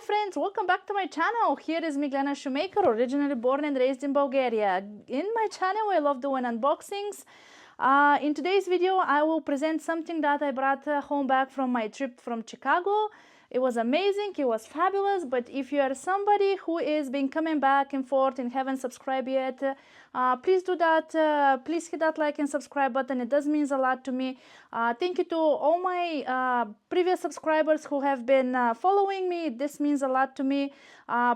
friends, welcome back to my channel. Here is me, Glamliner Shoemaker, originally born and raised in Bulgaria. In my channel, I love doing unboxings. In today's video, I will present something that I brought home back from my trip from Chicago. It was amazing, it was fabulous, but if you are somebody who is been coming back and forth and haven't subscribed yet, please do that. Please hit that like and subscribe button. It does mean a lot to me. Thank you to all my previous subscribers who have been following me. This means a lot to me.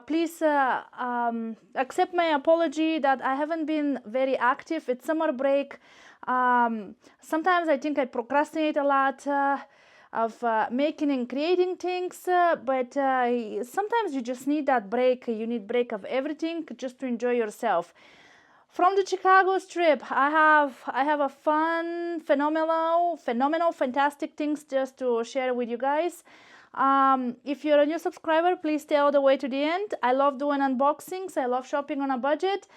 Please accept my apology that I haven't been very active. It's summer break. Sometimes I think I procrastinate a lot of making and creating things, but sometimes you just need that break. You need break of everything just to enjoy yourself. From the Chicago trip, I have a fun, phenomenal, fantastic things just to share with you guys. If you're a new subscriber, please stay all the way to the end. I love doing unboxings. I love shopping on a budget.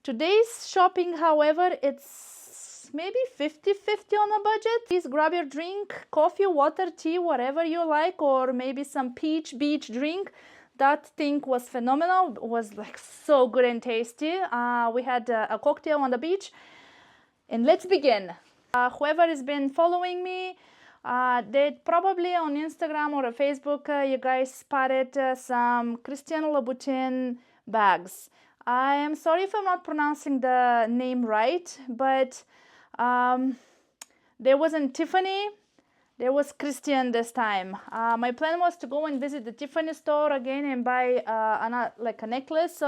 Today's shopping, however, it's maybe 50-50 on a budget. Please grab your drink, coffee, water, tea, whatever you like, or maybe some peach beach drink. That thing was phenomenal. It was like so good and tasty. We had a cocktail on the beach, and let's begin. Whoever has been following me, they probably on Instagram or Facebook, you guys spotted some Christian Louboutin bags. I am sorry if I'm not pronouncing the name right, but there wasn't Tiffany, there was Christian this time. My plan was to go and visit the Tiffany store again and buy like a necklace.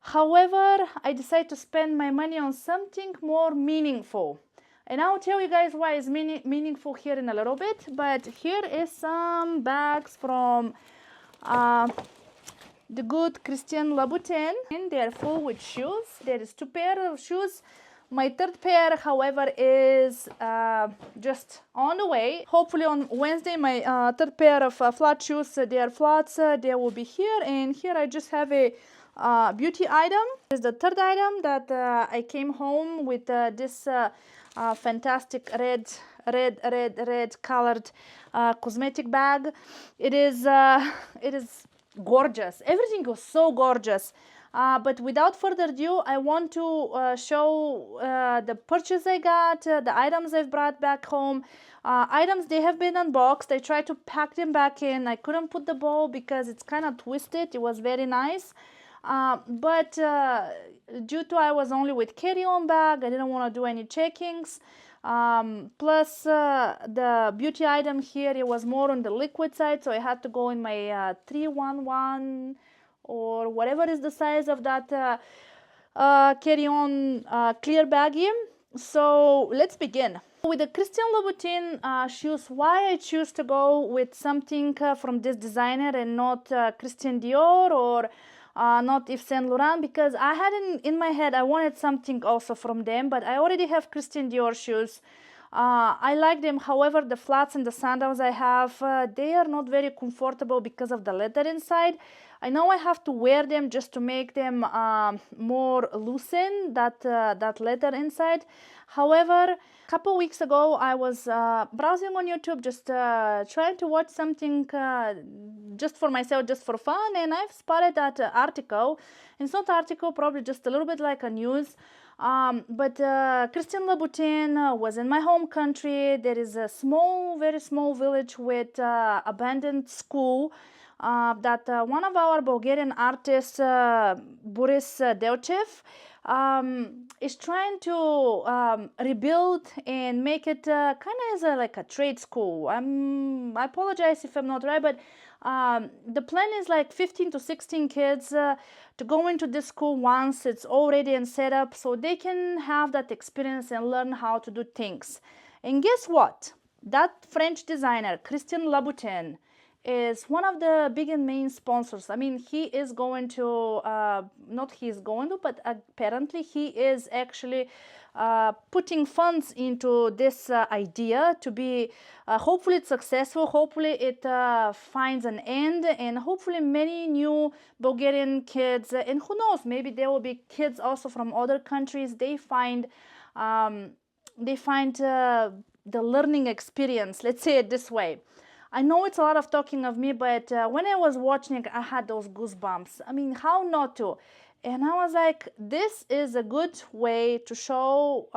However, I decided to spend my money on something more meaningful. And I'll tell you guys why it's meaningful here in a little bit. But here is some bags from the good Christian Louboutin. And they're full with shoes. There is 2 pairs of shoes. My 3rd pair, however, is just on the way. Hopefully on Wednesday, my 3rd pair of flat shoes, they are flats, they will be here. And here I just have a beauty item. This is the 3rd item that I came home with this fantastic red colored cosmetic bag. It is gorgeous. Everything was so gorgeous. But without further ado, I want to show the purchase I got, the items I've brought back home. Items, they have been unboxed. I tried to pack them back in. I couldn't put the bow because it's kind of twisted. It was very nice. But due to I was only with carry-on bag, I didn't want to do any checkings. Plus the beauty item here, it was more on the liquid side, so I had to go in my 311 or whatever is the size of that carry-on clear baggie. So let's begin. With the Christian Louboutin shoes, why I choose to go with something from this designer and not Christian Dior or not Yves Saint Laurent, because I had in my head I wanted something also from them, but I already have Christian Dior shoes. I like them. However, the flats and the sandals I have, they are not very comfortable because of the leather inside. I know I have to wear them just to make them more loosen, that leather inside. However, a couple weeks ago, I was browsing on YouTube, just trying to watch something just for myself, just for fun, and I've spotted that article. It's not article, probably just a little bit like a news. But Christian Louboutin was in my home country. There is a small, very small village with abandoned school that one of our Bulgarian artists, Boris Delchev, is trying to rebuild and make it kind of as like a trade school. I apologize if I'm not right, but the plan is like 15 to 16 kids to go into this school once it's already in setup, so they can have that experience and learn how to do things. And guess what? That French designer, Christian Louboutin, is one of the big and main sponsors. I mean, he is going to, not he is going to, but apparently he is actually putting funds into this idea to be, hopefully it's successful, hopefully it finds an end, and hopefully many new Bulgarian kids, and who knows, maybe there will be kids also from other countries, they find the learning experience, let's say it this way. I know it's a lot of talking of me, but when I was watching it, I had those goosebumps. I mean, how not to? And I was like, this is a good way to show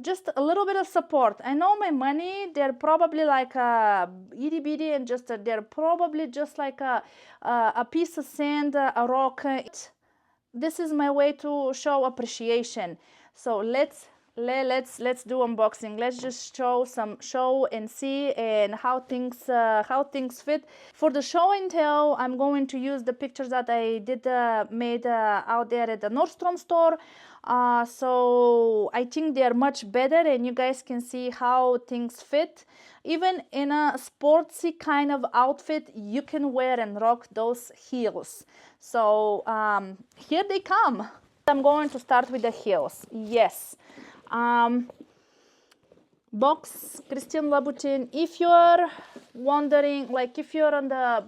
just a little bit of support. I know my money, they're probably like a itty bitty and just they're probably just like a piece of sand, a rock. This is my way to show appreciation. So let's do unboxing. Let's just show and see and how things fit. For the show and tell, I'm going to use the pictures that I did made out there at the Nordstrom store. So I think they're much better, and you guys can see how things fit. Even in a sportsy kind of outfit, you can wear and rock those heels. So here they come. I'm going to start with the heels. Yes. Box Christian Louboutin. If you're wondering, like if you're on the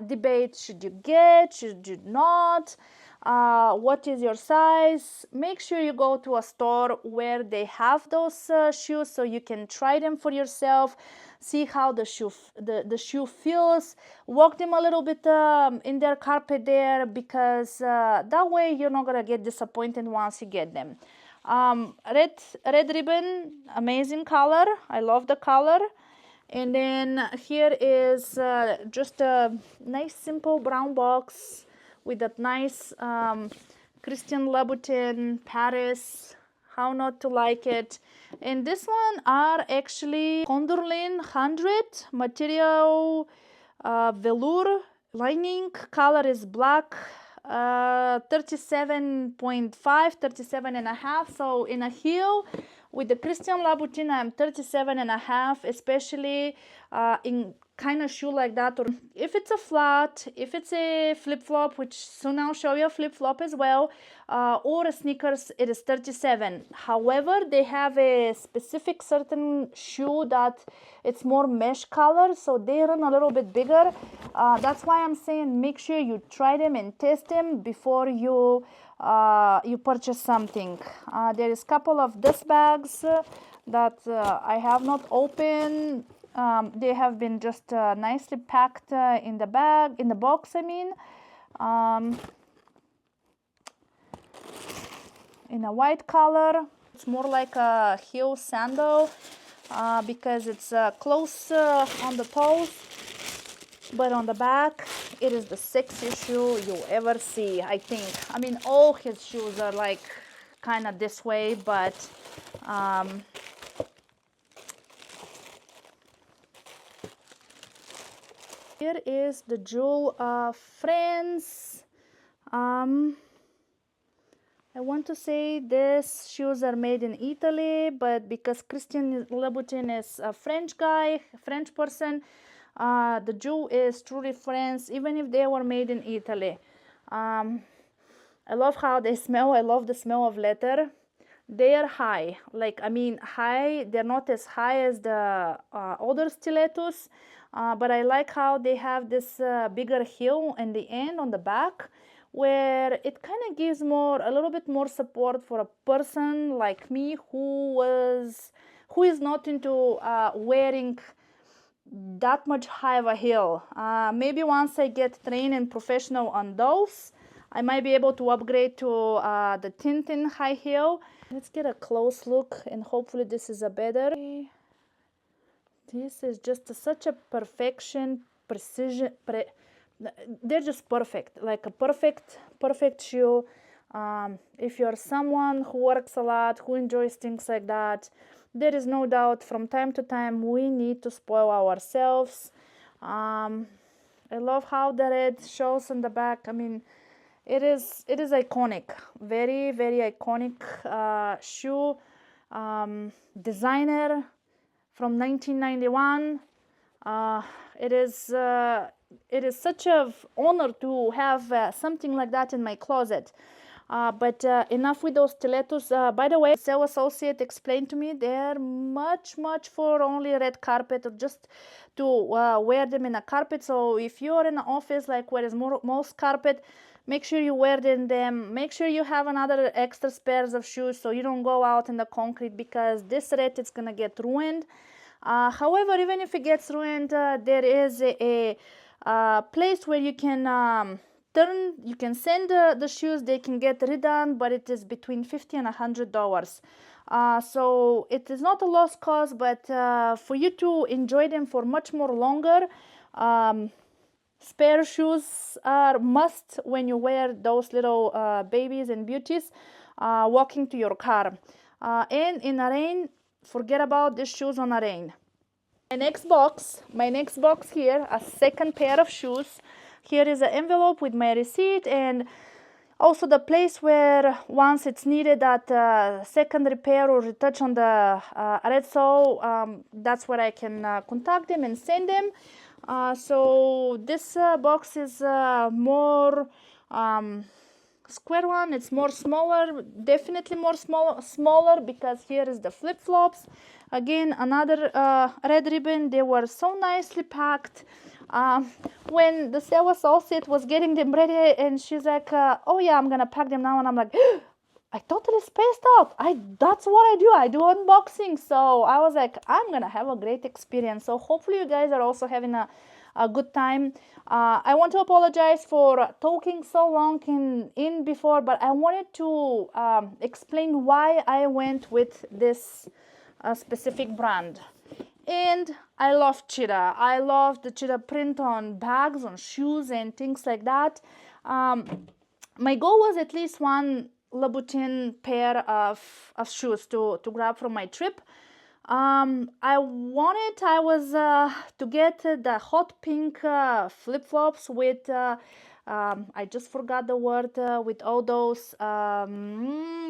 debate, should you get, should you not, what is your size, make sure you go to a store where they have those shoes so you can try them for yourself, see how the shoe feels, walk them a little bit in their carpet there, because that way you're not gonna get disappointed once you get them. Red ribbon, amazing color. I love the color. And then here is just a nice simple brown box with that nice Christian Louboutin Paris. How not to like it. And this one are actually Condora Line 100 material, velour lining. Color is black. 37.5, 37.5. So in a heel with the Christian Louboutin, I'm 37.5, especially in kind of shoe like that, or if it's a flat, if it's a flip-flop, which soon I'll show you a flip-flop as well, or a sneakers, it is 37. However, they have a specific certain shoe that it's more mesh color, so they run a little bit bigger. That's why I'm saying make sure you try them and test them before you purchase something. There is a couple of dust bags that I have not opened. They have been just nicely packed in the bag, in the box, I mean. In a white color. It's more like a heel sandal because it's close on the toes, but on the back it is the sexiest shoe you ever see, I think. I mean, all his shoes are like kind of this way, but here is the jewel of France. I want to say these shoes are made in Italy, but because Christian Louboutin is a French guy, French person, the jewel is truly French, even if they were made in Italy. I love how they smell. I love the smell of leather. They are high, like, I mean high. They're not as high as the other stilettos, but I like how they have this bigger heel in the end on the back, where it kind of gives a little bit more support for a person like me who is not into wearing that much high of a heel. Maybe once I get trained and professional on those, I might be able to upgrade to the Tintin high heel. Let's get a close look, and hopefully this is a better. This is just such a perfection, precision. They're just perfect, like a perfect shoe. If you're someone who works a lot, who enjoys things like that, there is no doubt from time to time we need to spoil ourselves. I love how the red shows on the back. I mean, it is iconic, very, very iconic shoe. Designer from 1991. It is such an honor to have something like that in my closet. But enough with those stilettos. By the way, sales associate explained to me they're much for only red carpet, or just to wear them in a carpet. So if you're in an office like where is most carpet, make sure you wear them. Make sure you have another extra pairs of shoes so you don't go out in the concrete, because this red is gonna get ruined. However, even if it gets ruined, there is a place where you can you can send the shoes, they can get redone, but it is between $50 and $100. So it is not a lost cause, but for you to enjoy them for much more longer, spare shoes are must when you wear those little babies and beauties walking to your car. And in a rain, forget about these shoes on a rain. My next box here, a second pair of shoes. Here is an envelope with my receipt and also the place where once it's needed that second repair or retouch on the red sole, that's where I can contact them and send them. So this box is more square one. It's more smaller, definitely more smaller because here is the flip-flops. Again, another red ribbon. They were so nicely packed. When the sales associate was getting them ready and she's like, oh yeah, I'm gonna pack them now, and I'm like, I totally spaced out. That's what I do unboxing. So I was like, I'm gonna have a great experience. So hopefully you guys are also having a good time. I want to apologize for talking so long in before, but I wanted to explain why I went with this specific brand. And I love Cheetah. I love the Cheetah print on bags, on shoes, and things like that. My goal was at least one Louboutin pair of shoes to grab from my trip. I was to get the hot pink flip-flops with, I just forgot the word, with all those,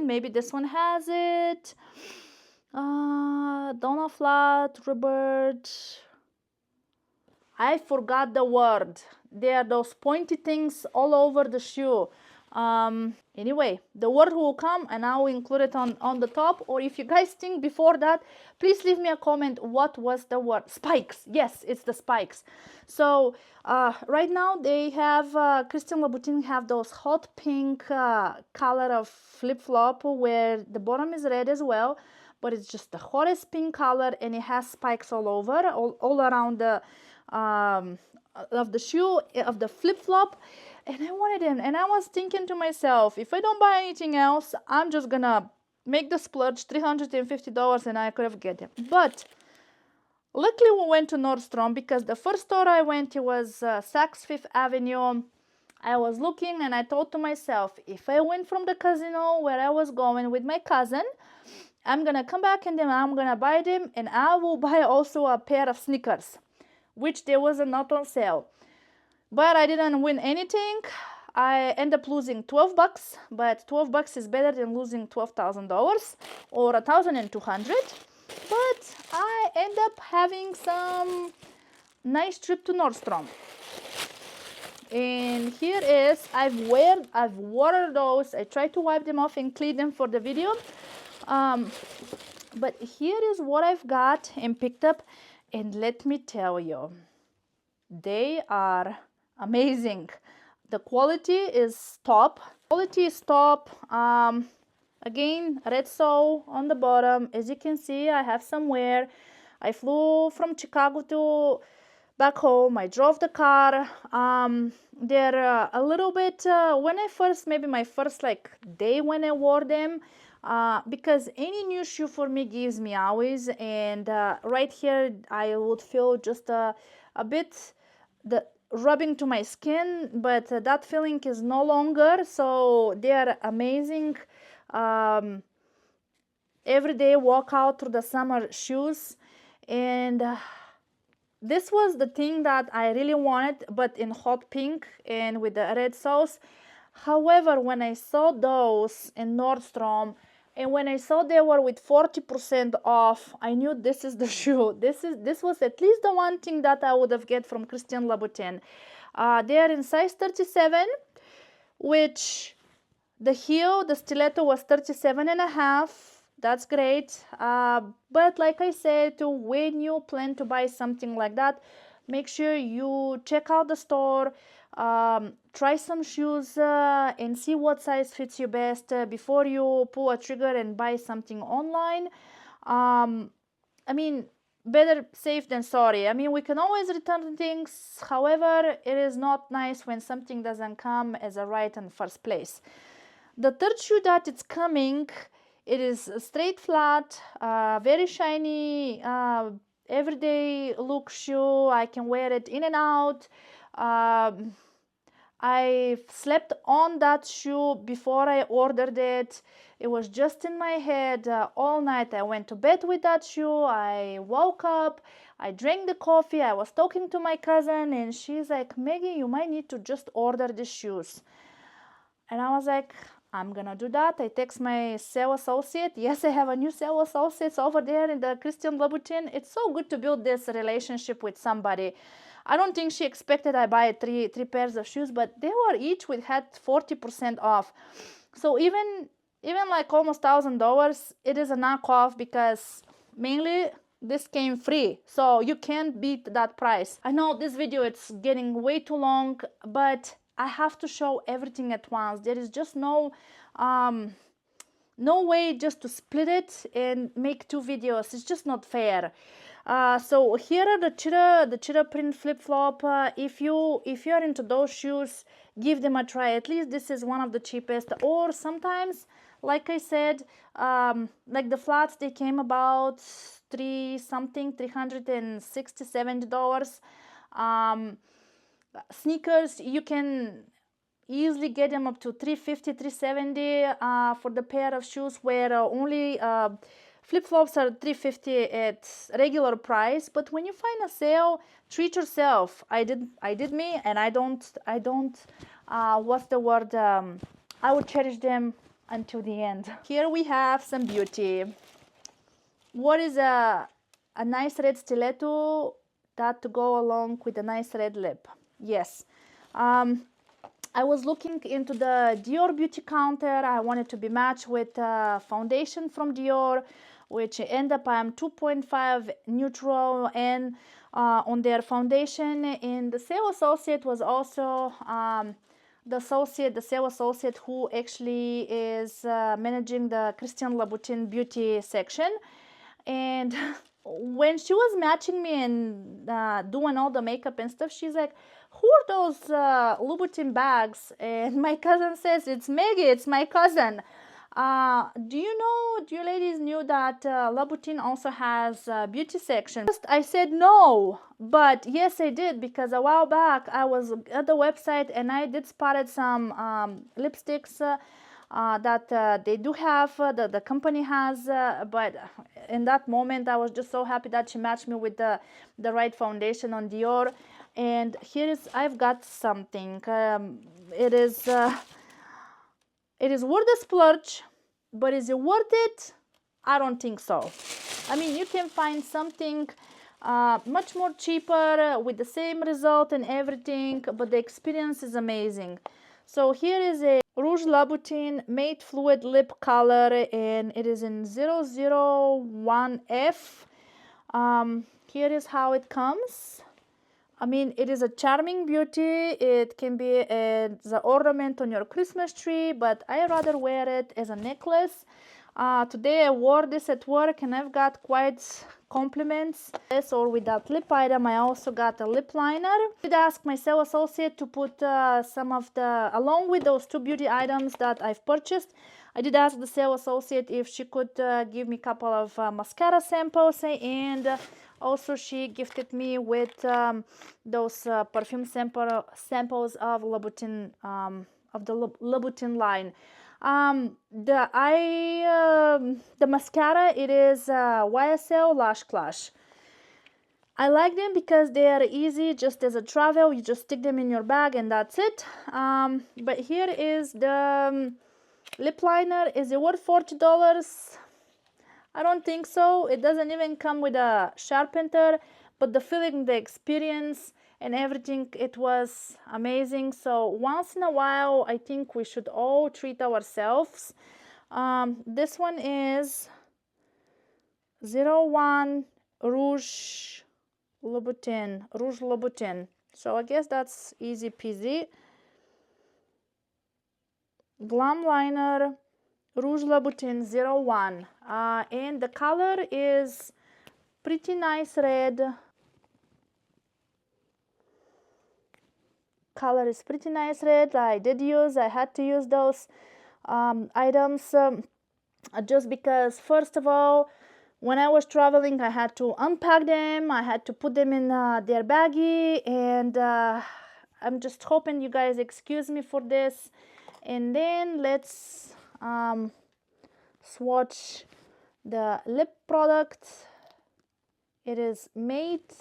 maybe this one has it. Donna Flat, Robert. I forgot the word. There are those pointy things all over the shoe. Anyway, the word will come and I will include it on the top. Or if you guys think before that, please leave me a comment. What was the word? Spikes. Yes, it's the spikes. So right now they have, Christian Louboutin have those hot pink color of flip-flop where the bottom is red as well. But it's just the hottest pink color and it has spikes all over, all around the of the shoe, of the flip-flop, and I wanted them. And I was thinking to myself, if I don't buy anything else, I'm just gonna make the splurge, $350, and I could have get them. But luckily we went to Nordstrom because the first store I went, it was Saks Fifth Avenue. I was looking and I thought to myself, if I went from the casino where I was going with my cousin, I'm gonna come back and then I'm gonna buy them, and I will buy also a pair of sneakers, which there was not on sale. But I didn't win anything. I end up losing $12, but $12 is better than losing $12,000 or $1,200. But I end up having some nice trip to Nordstrom. And here is, I've worn those. I tried to wipe them off and clean them for the video. But here is what I've got and picked up, and let me tell you, they are amazing. The quality is top. Again, red sole on the bottom. As you can see, I have some wear. I flew from Chicago to back home. I drove the car. They're a little bit, when I first, maybe my first like day when I wore them, because any new shoe for me gives me always, and right here I would feel just a bit the rubbing to my skin, but that feeling is no longer. So they are amazing. Everyday walkout through the summer shoes, and this was the thing that I really wanted, but in hot pink and with the red soles. However, when I saw those in Nordstrom, and when I saw they were with 40% off, I knew this is the shoe. This was at least the one thing that I would have get from Christian Louboutin. They are in size 37, which the heel, the stiletto was 37.5. That's great. But like I said, when you plan to buy something like that, make sure you check out the store. Try some shoes and see what size fits you best before you pull a trigger and buy something online. I mean, better safe than sorry. I mean, we can always return things. However, it is not nice when something doesn't come as a right in first place. The third shoe that it's coming, it is a straight flat, very shiny, everyday look shoe. I can wear it in and out. I slept on that shoe before I ordered it. It was just in my head all night. I went to bed with that shoe. I woke up, I drank the coffee, I was talking to my cousin, and she's like, Maggie, you might need to just order these shoes. And I was like, I'm gonna do that. I text my sales associate. Yes, I have a new sales associate over there in the Christian Louboutin. It's so good to build this relationship with somebody. I don't think she expected I buy three pairs of shoes, but they were each had 40% off. So even like almost $1,000, it is a knockoff because mainly this came free. So you can't beat that price. I know this video it's getting way too long, but I have to show everything at once. There is just no way just to split it and make two videos. It's just not fair. So here are the cheetah print flip-flop. If you're into those shoes, give them a try. At least this is one of the cheapest. Or sometimes, like I said, like the flats, they came about $360-$70. Sneakers, you can easily get them up to $350-$370 for the pair of shoes, where only flip-flops are $350 at regular price. But when you find a sale, treat yourself. I did me, and I don't what's the word, I would cherish them until the end. Here we have some beauty. What is a nice red stiletto that to go along with a nice red lip? Yes. I was looking into the Dior beauty counter. I wanted to be matched with foundation from Dior, which end up I'm 2.5 neutral and on their foundation. And the sales associate was also the sales associate who actually is managing the Christian Louboutin beauty section. And when she was matching me and doing all the makeup and stuff, she's like, who are those Louboutin bags? And my cousin says, it's Maggie, it's my cousin. Do you ladies knew that Louboutin also has a beauty section? First, I said no, but yes, I did, because a while back I was at the website and I did spotted some lipsticks that they do have, the company has, but in that moment I was just so happy that she matched me with the right foundation on Dior. And here is, I've got something. It is worth the splurge, but is it worth it? I don't think so. I mean, you can find something much more cheaper with the same result and everything, but the experience is amazing. So here is a Rouge Louboutin Matte Fluid Lip Color, and it is in 001F. Here is how it comes. I mean, it is a charming beauty. It can be as an ornament on your Christmas tree, but I rather wear it as a necklace. Today I wore this at work and I've got quite compliments. This, or with that lip item, I also got a lip liner. I did ask my sales associate to put some of the, along with those two beauty items that I've purchased, I did ask the sales associate if she could give me a couple of mascara samples, and also she gifted me with those perfume samples of Louboutin, of the Louboutin line. The mascara, it is YSL Lash Clash. I like them because they are easy, just as a travel. You just stick them in your bag and that's it. But here is the lip liner. Is it worth $40? I don't think so. It doesn't even come with a sharpener, but the feeling, the experience and everything, it was amazing. So once in a while, I think we should all treat ourselves. This one is 01 Rouge Louboutin. So I guess that's easy peasy. Glamliner Rouge Louboutin 01. And the color is pretty nice red. Color is pretty nice red. I had to use those items just because, first of all, when I was traveling, I had to unpack them, I had to put them in their baggie, and I'm just hoping you guys excuse me for this. And then let's swatch the lip product. It is Mate.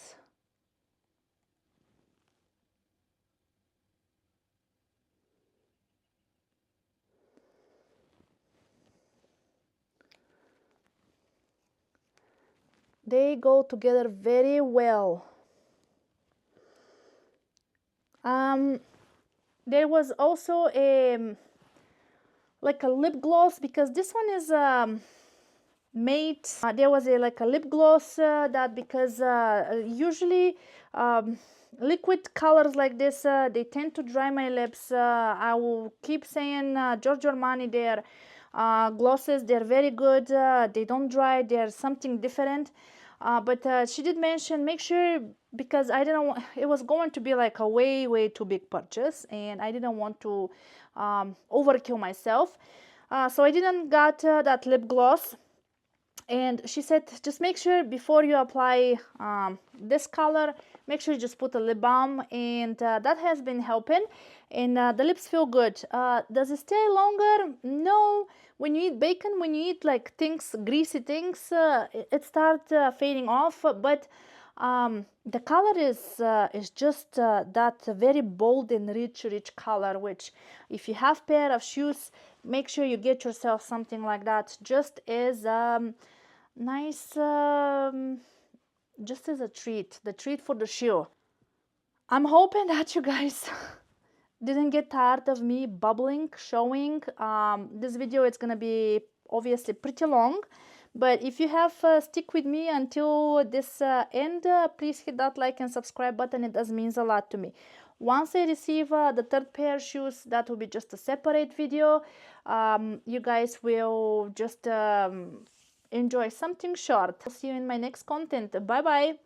They go together very well. There was also like a lip gloss, because this one is Mate. There was like a lip gloss that, because usually liquid colors like this, they tend to dry my lips. I will keep saying Giorgio Armani, their glosses, they're very good. They don't dry, they're something different. But she did mention, make sure, because I didn't want, it was going to be like a way too big purchase, and I didn't want to overkill myself. So I didn't got that lip gloss. And she said, just make sure before you apply this color, make sure you just put a lip balm, and that has been helping, and the lips feel good. Does it stay longer? No. When you eat bacon, when you eat like things, greasy things, it starts fading off, but the color is just that very bold and rich color, which if you have pair of shoes, make sure you get yourself something like that, just as nice, just as a treat, the treat for the shoe. I'm hoping that you guys didn't get tired of me bubbling, showing. This video, it's gonna be obviously pretty long, but if you have stick with me until this end, please hit that like and subscribe button. It does means a lot to me. Once I receive the third pair of shoes, that will be just a separate video. You guys will just enjoy something short. I'll see you in my next content. Bye bye.